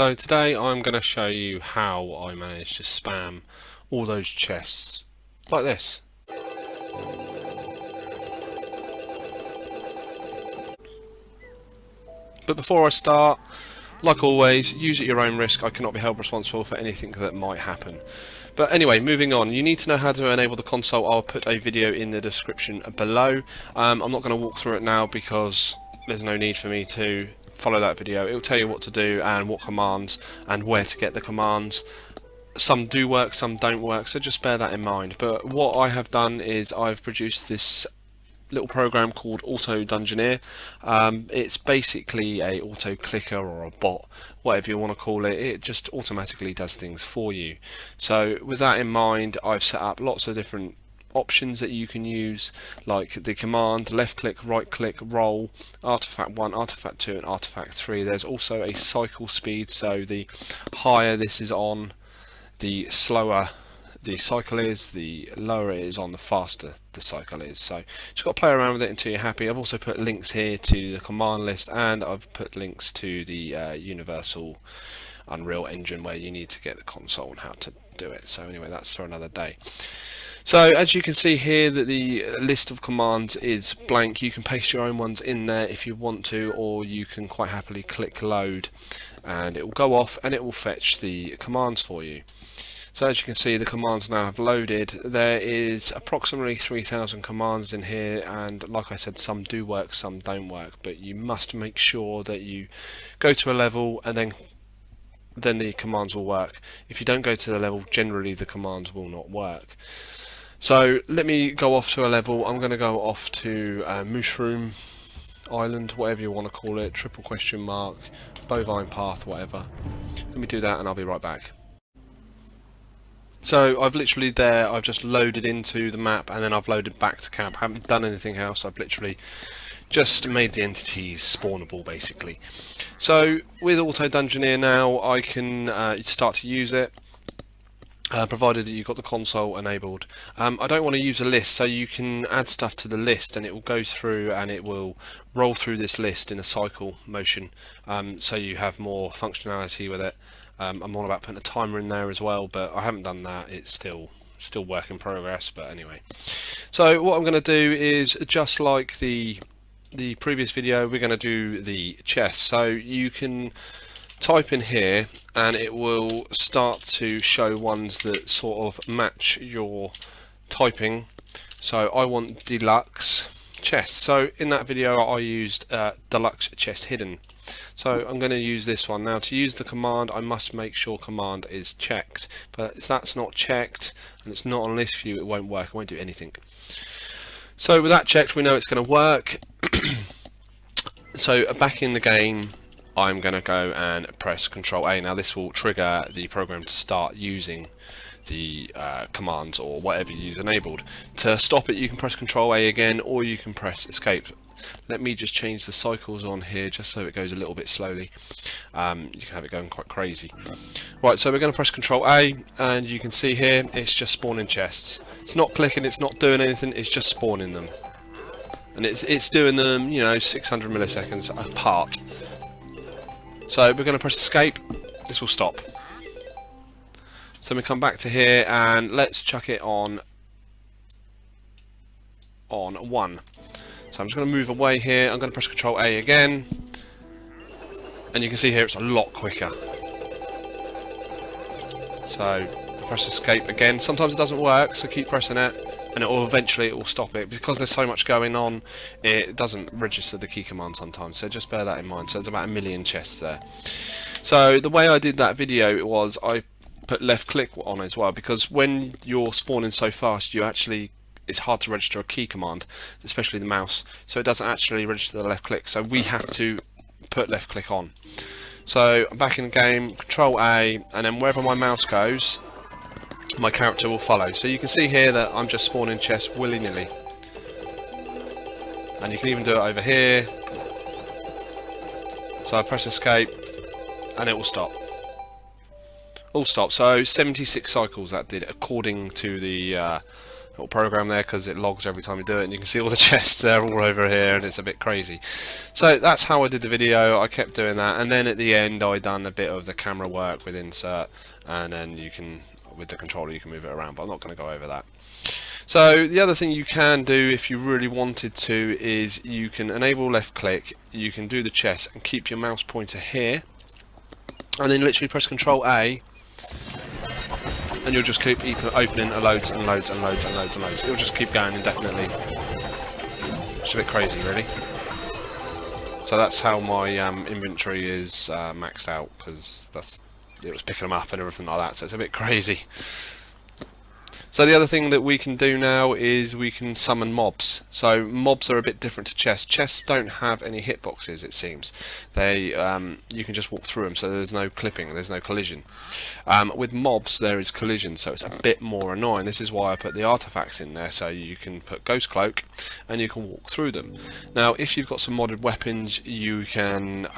So today I'm going to show you how I managed to spam all those chests like this. But before I start, like always, use at your own risk. I cannot be held responsible for anything that might happen. But anyway, moving on, you need to know how to enable the console. I'll put a video in the description below. I'm not going to walk through it now because there's no need for me to follow that video. It will tell you what to do and what commands and where to get the commands. Some do work, some don't work, so just bear that in mind. But what I have done is I've produced this little program called Auto Dungeoneer. It's basically a auto clicker or a bot, whatever you want to call it. It just automatically does things for you. So with that in mind, I've set up lots of different options that you can use, like the command left click, right click, roll, artifact 1, artifact 2 and artifact 3. There's also a cycle speed, so the higher this is on, the slower the cycle is, the lower it is on, the faster the cycle is. So just got to play around with it until you're happy. I've also put links here to the command list, and I've put links to the universal Unreal Engine where you need to get the console and how to do it. So anyway, that's for another day. So as you can see here, that the list of commands is blank. You can paste your own ones in there if you want to, or you can quite happily click load and it will go off and it will fetch the commands for you. So as you can see, the commands now have loaded. There is approximately 3,000 commands in here, and like I said, some do work, some don't work, but you must make sure that you go to a level and then the commands will work. If you don't go to the level, generally the commands will not work. So let me go off to a level. I'm going to go off to Mushroom Island, whatever you want to call it, triple question mark, bovine path, whatever. Let me do that and I'll be right back. So I've just loaded into the map and then I've loaded back to camp. I haven't done anything else. I've literally just made the entities spawnable basically. So with Auto Dungeoneer now, I can start to use it, provided that you've got the console enabled. I don't want to use a list, so you can add stuff to the list and it will go through and it will roll through this list in a cycle motion, so you have more functionality with it. I'm all about putting a timer in there as well, but I haven't done that. It's still work in progress, but anyway. So what I'm going to do is, just like the previous video, we're going to do the chest. So you can type in here and it will start to show ones that sort of match your typing. So I want deluxe chest. So in that video I used deluxe chest hidden. So I'm going to use this one. Now to use the command, I must make sure command is checked, but if that's not checked and it's not on list view, it won't work, it won't do anything. So with that checked, we know it's going to work. So back in the game, I'm going to go and press Control A. Now this will trigger the program to start using the commands or whatever you use enabled. To stop it, you can press Control A again, or you can press Escape. Let me just change the cycles on here just so it goes a little bit slowly. You can have it going quite crazy. Right, so we're going to press Control A, and you can see here it's just spawning chests. It's not clicking, it's not doing anything, it's just spawning them. And it's doing them, you know, 600 milliseconds apart. So we're going to press Escape, this will stop. So we come back to here and let's chuck it on 1. So I'm just going to move away here. I'm going to press Control A again, and you can see here it's a lot quicker. So press Escape again. Sometimes it doesn't work, so keep pressing it, and it will stop it. Because there's so much going on, it doesn't register the key command sometimes, so just bear that in mind. So there's about 1 million chests there. So the way I did that video was I put left click on as well, because when you're spawning so fast, it's hard to register a key command, especially the mouse, so it doesn't actually register the left click, so we have to put left click on. So I'm back in the game, Control A, and then wherever my mouse goes, my character will follow. So you can see here that I'm just spawning chests willy-nilly, and you can even do it over here. So I press Escape and it will stop. All stop. So 76 cycles that did, according to the little program there because it logs every time you do it, and you can see all the chests there all over here, and it's a bit crazy. So that's how I did the video. I kept doing that, and then at the end I done a bit of the camera work with insert, and then you can, with the controller, you can move it around, but I'm not going to go over that. So the other thing you can do if you really wanted to is you can enable left click, you can do the chest and keep your mouse pointer here, and then literally press Control A, and you'll just keep opening loads and loads and loads and loads and loads. It'll just keep going indefinitely. It's a bit crazy, really. So that's how my inventory is maxed out, because it was picking them up and everything like that. So it's a bit crazy. So the other thing that we can do now is we can summon mobs. So mobs are a bit different to chests. Chests don't have any hitboxes, it seems. They you can just walk through them, so there's no clipping, there's no collision. With mobs there is collision, so it's a bit more annoying. This is why I put the artifacts in there, so you can put Ghost Cloak and you can walk through them. Now if you've got some modded weapons, you can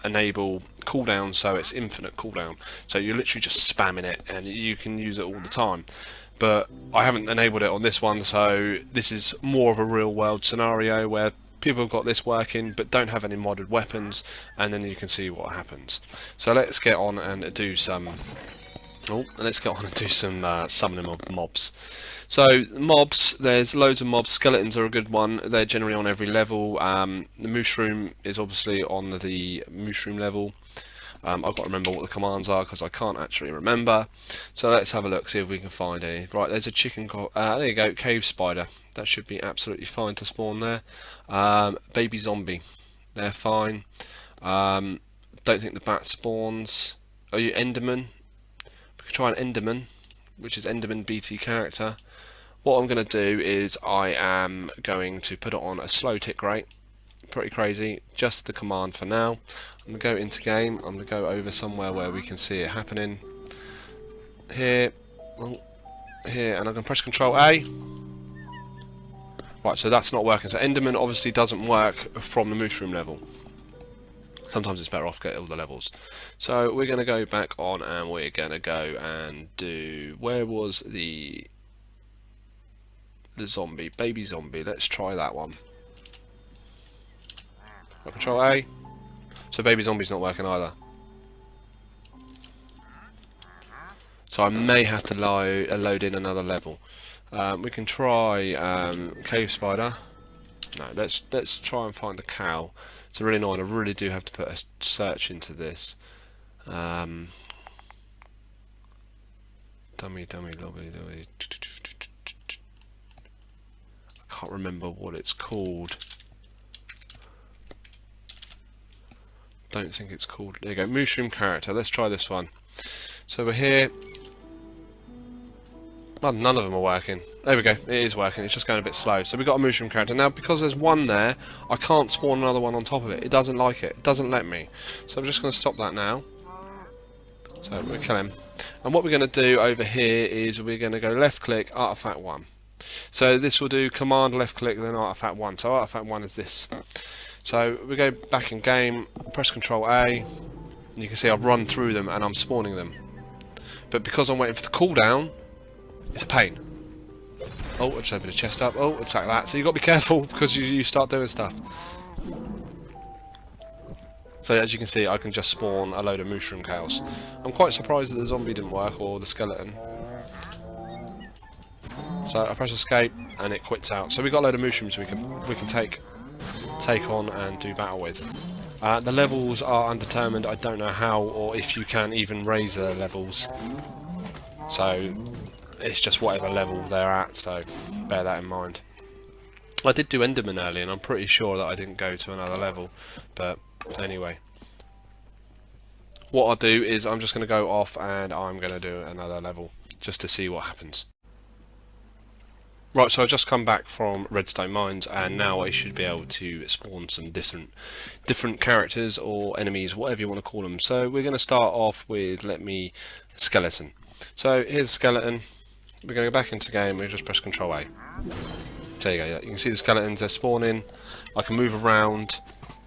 enable cooldown, so it's infinite cooldown. So you're literally just spamming it and you can use it all the time. But I haven't enabled it on this one, so this is more of a real world scenario where people have got this working but don't have any modded weapons, and then you can see what happens. So let's get on and do some summoning of mobs. So mobs, there's loads of mobs. Skeletons are a good one. They're generally on every level. The mushroom is obviously on the mushroom level. I've got to remember what the commands are because I can't actually remember. So let's have a look, see if we can find any. Right, there's a chicken. There you go, cave spider. That should be absolutely fine to spawn there. Baby zombie, they're fine. Don't think the bat spawns. Are you Enderman? We could try an Enderman, which is Enderman BT character. What I'm going to do is I am going to put it on a slow tick rate. Pretty crazy, just the command for now. I'm going to go into game, I'm going to go over somewhere where we can see it happening. Here, here, and I'm going to press Control A. Right, so that's not working. So Enderman obviously doesn't work from the mushroom level. Sometimes it's better off getting all the levels. So we're going to go back on and we're going to go and do, where was the zombie, baby zombie, let's try that one. Control A. So baby zombie's not working either. So I may have to load in another level. We can try cave spider. No, let's try and find the cow. It's really annoying. I really do have to put a search into this. Dummy lobby. I can't remember what it's called. Don't think it's called. There you go, mushroom character. Let's try this one. So we're here. Well, none of them are working. There we go, it is working. It's just going a bit slow. So we've got a mushroom character. Now because there's one there, I can't spawn another one on top of it. It doesn't like it. It doesn't let me. So I'm just going to stop that now. So we'll kill him. And what we're going to do over here is we're going to go left click, artifact 1. So this will do command left click then artifact 1. So artifact 1 is this. So we go back in game, press Control A, and you can see I've run through them and I'm spawning them. But because I'm waiting for the cooldown, it's a pain. Oh, I just opened a chest up. Oh, it's like that. So you've got to be careful because you start doing stuff. So as you can see, I can just spawn a load of mushroom cows. I'm quite surprised that the zombie didn't work or the skeleton. So I press escape and it quits out. So we've got a load of mushrooms we can take on and do battle with. The levels are undetermined. I don't know how or if you can even raise the levels. So it's just whatever level they're at, so bear that in mind. I did do Enderman earlier and I'm pretty sure that I didn't go to another level, but anyway. What I'll do is I'm just going to go off and I'm going to do another level just to see what happens. Right, so I've just come back from Redstone Mines and now I should be able to spawn some different characters or enemies, whatever you want to call them. So we're going to start off with, skeleton. So here's a skeleton. We're going to go back into game, we just press Control A. There you go, you can see the skeletons, they're spawning. I can move around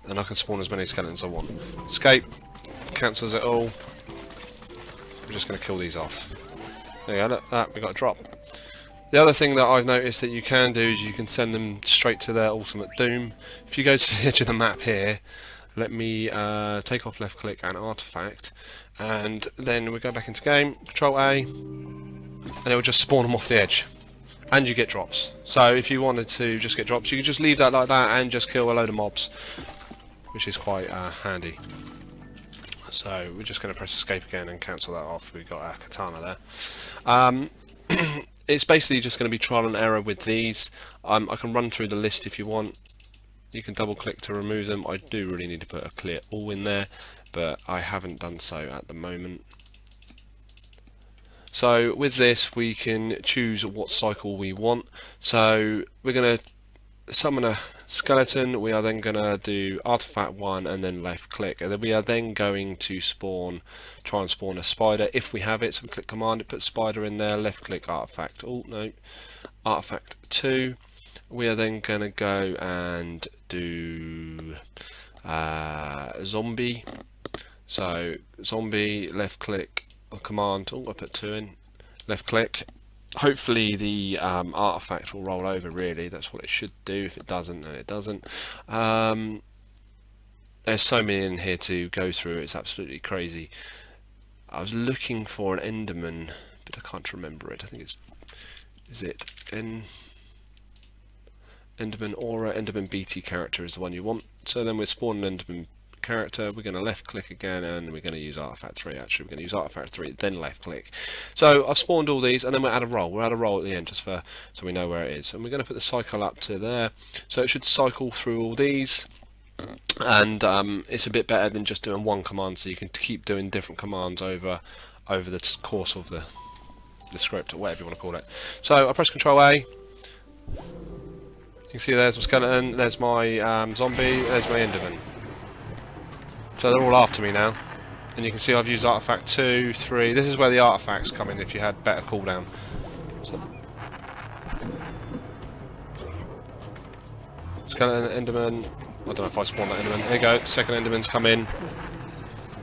and I can spawn as many skeletons as I want. Escape, cancels it all. I'm just going to kill these off. There you go, look, we got a drop. The other thing that I've noticed that you can do is you can send them straight to their ultimate doom. If you go to the edge of the map here, let me take off left click and artifact, and then we go back into game, control A, and it will just spawn them off the edge. And you get drops. So if you wanted to just get drops, you could just leave that like that and just kill a load of mobs, which is quite handy. So we're just going to press escape again and cancel that off. We've got our katana there. It's basically just going to be trial and error with these. I can run through the list if you want. You can double click to remove them. I do really need to put a clear all in there, but I haven't done so at the moment. So with this we can choose what cycle we want. So we're going to summon a skeleton, we are then going to do artifact 1 and then left click, and then we are then going to try and spawn a spider if we have it. So we click command, it puts spider in there, left click artifact, oh no, artifact 2. We are then going to go and do zombie. So zombie, left click or command, oh I put 2 in, left click. Hopefully the artifact will roll over, really. That's what it should do. If it doesn't, then it doesn't. There's so many in here to go through, it's absolutely crazy. I was looking for an Enderman, but I can't remember it. I think it's... is it Enderman Aura? Enderman BT character is the one you want. So then we're spawning an Enderman character, we're going to left click again, and we're going to use artifact 3. Actually we're going to use artifact 3 then left click. So I've spawned all these, and then we'll add a roll. We'll add a roll at the end just so we know where it is, and we're going to put the cycle up to there, so it should cycle through all these. And it's a bit better than just doing one command, so you can keep doing different commands over the course of the script, or whatever you want to call it. So I press Control A. You can see there's my skeleton, there's my zombie, there's my Enderman. So they're all after me now, and you can see I've used artifact 2, 3. This is where the artifacts come in if you had better cooldown. So, skeleton, Enderman. I don't know if I spawned that Enderman. There you go. Second Enderman's come in.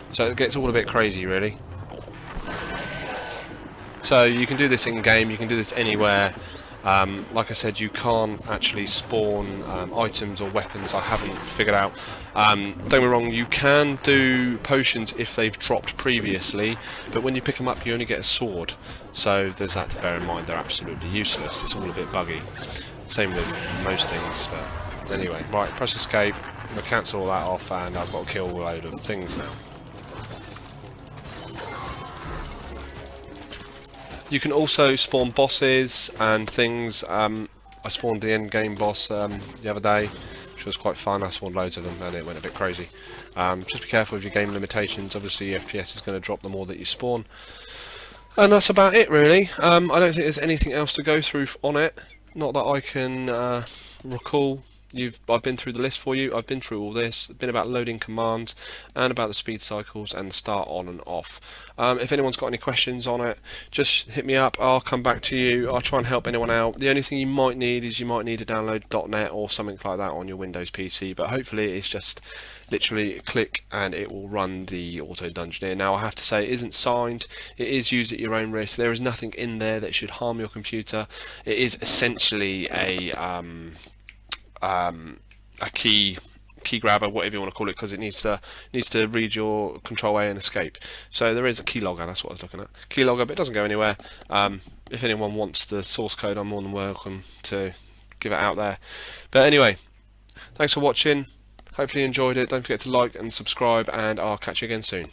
So it gets all a bit crazy, really. So you can do this in game. You can do this anywhere. Like I said, you can't actually spawn items or weapons. I haven't figured out. Don't get me wrong, you can do potions if they've dropped previously, but when you pick them up you only get a sword. So there's that to bear in mind. They're absolutely useless. It's all a bit buggy. Same with most things. But anyway, right, press escape. I'm going to cancel all that off, and I've got to kill a load of things now. You can also spawn bosses and things. I spawned the end game boss the other day, which was quite fun. I spawned loads of them and it went a bit crazy. Just be careful with your game limitations. Obviously your FPS is going to drop the more that you spawn. And that's about it, really. I don't think there's anything else to go through on it. Not that I can recall. I've been through the list for you. I've been through all this. It's been about loading commands and about the speed cycles and start on and off. If anyone's got any questions on it, just hit me up. I'll come back to you. I'll try and help anyone out. The only thing you might need is you might need to download .NET or something like that on your Windows PC, but hopefully it's just literally click and it will run the Auto Dungeoneer. Now I have to say it isn't signed. It is used at your own risk. There is nothing in there that should harm your computer. It is essentially a key grabber, whatever you want to call it, because it needs to read your Control A and escape. So there is a keylogger. That's what I was looking at. Keylogger, but it doesn't go anywhere. If anyone wants the source code, I'm more than welcome to give it out there. But anyway, thanks for watching. Hopefully you enjoyed it. Don't forget to like and subscribe, and I'll catch you again soon.